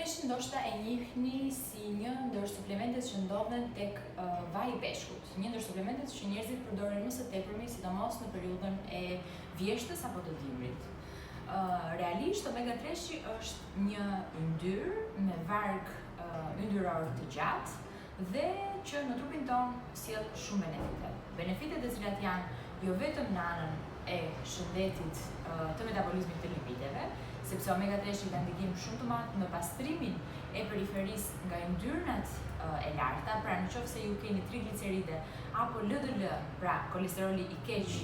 3 ndoshta e njihni si një ndër suplementet që ndodhen tek vaji i peshkut. Një ndër suplementet që njerëzit përdorin më së tepërmi, sidomos në periudhën e vjeshtës apo të dimrit. Realisht omega 3 është një yndyrë me varg yndyror të gjatë dhe që në trupin ton sjell shumë benefite. Benefitet e cilat janë jo vetëm në anën e shëndetit të metabolizmit të lipideve, sepse omega 3 ka ndikim shumë të madh në pastrimin e periferisë nga yndyrnat e larta, pra nëse ju keni trigliceride apo LDL, pra kolesteroli i keq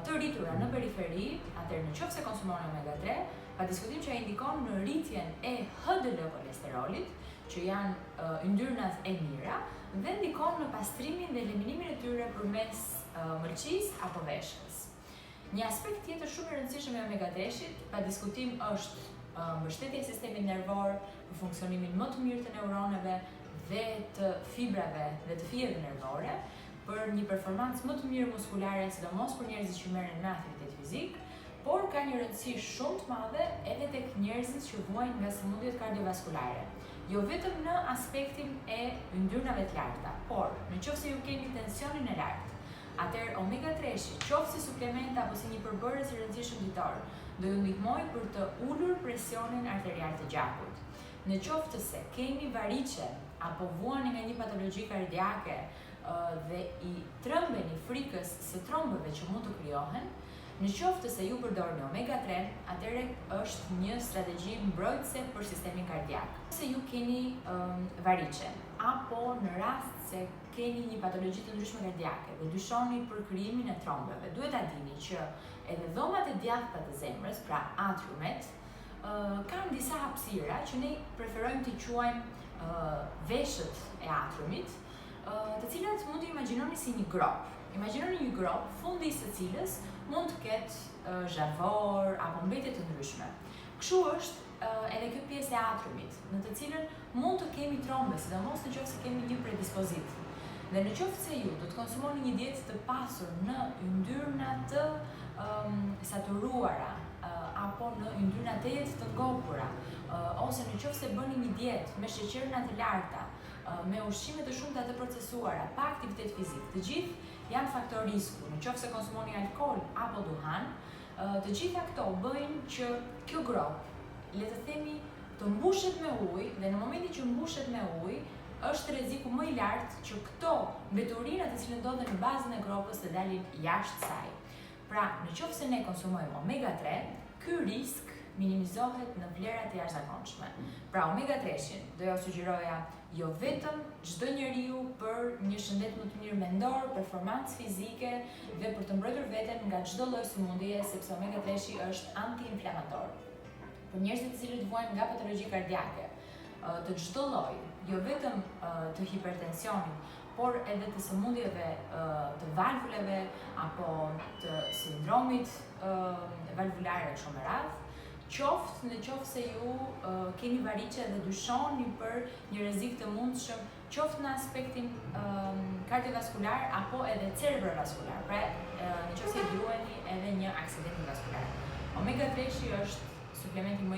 të rritura në periferi, atëherë nëse konsumoni omega 3, pa diskutim që ai ndikon në rritjen e HDL kolesterolit, që janë yndyrnat e mira, dhe ndikon në pastrimin dhe eliminimin e tyre përmes mëlçisë apo veshkës. Një aspekt tjetër shumë i rëndësishëm i omega 3-shit, pa diskutim, është mbështetja e sistemit nervor, për funksionimin më të mirë të neuroneve dhe të fibrave dhe të fijeve nervore, për një performancë më të mirë muskulare, sidomos për njerëzit që merren me aktivitet fizik, por ka një rëndësi shumë të madhe edhe tek njerëzit që vuajnë nga sëmundjet kardiovaskulare. Jo vetëm në aspektin e yndyrnave të larta, por nëse ju keni tensionin e lartë, atëherë omega 3, qoftë si suplement apo si një përbërës i rëndësishëm ditor, do ju ndihmojë për të ulur presionin arterial të gjakut. Nëse se keni variqe apo vuani nga një patologji kardiake dhe i trembeni frikës së trombëve që mund të krijohen, nëse se ju përdorni omega 3, atëherë është një strategji mbrojtëse për sistemin kardiak. Se ju keni variqe apo në rast se keni një patologji të ndryshme kardiake dhe dyshoni për krijimin e trombëve, duhet ta dini që edhe dhomat e djathta të zemrës, pra atriumet, kanë disa hapësira që ne preferojmë t'i quajmë veshët e atriumit, të cilat mund t'i imagjinoni si një grop. Imagjinoni një grop, fundi i së cilës mund të ketë zhavor apo mbetje të ndryshme. Kështu është edhe kjo pjesë e atriumit, në të cilën mund të kemi trombe, sidomos nëse kemi një predispozit. Dhe nëse ju do të konsumoni një dietë të pasur në yndyrna të saturuara apo në yndyrna të jetë të ngopura, ose nëse bëni një dietë me sheqerna të larta, me ushqime të shumta të procesuara, pa aktivitet fizik, të gjithë janë faktor risku. Nëse konsumoni alkool apo duhan, të gjitha këto bëjnë që kjo grop, le të themi, të mbushet me ujë, dhe në momentin që mbushet me ujë, është rreziku më i lartë që këto mbeturinat të cilat ndodhen në bazën e gropës të dalin jashtë saj. Pra, nëse ne konsumojmë omega 3, ky risk minimizohet në vlerat e jashtëzakonshme. Pra, omega 3-shin do ja sugjeroja jo vetëm çdo njeriu për një shëndet më të mirë mendor, performancë fizike dhe për të mbrojtur veten nga çdo lloj sëmundjeje, sepse omega 3 është antiinflamator. Për njerëzit të cilët vuajnë nga patologji kardiake të çdo lloji, jo vetëm të hipertensionit, por edhe të sëmundjeve të valvulave apo të sindromit valvular e kështu me radhë, qoftë nëse ju keni variqe dhe dyshoni për një rrezik të mundshëm, qoftë në aspektin kardiovaskular apo edhe cerebrovaskular, pra nëse luani edhe një aksident vaskular. Omega 3 është suplementi më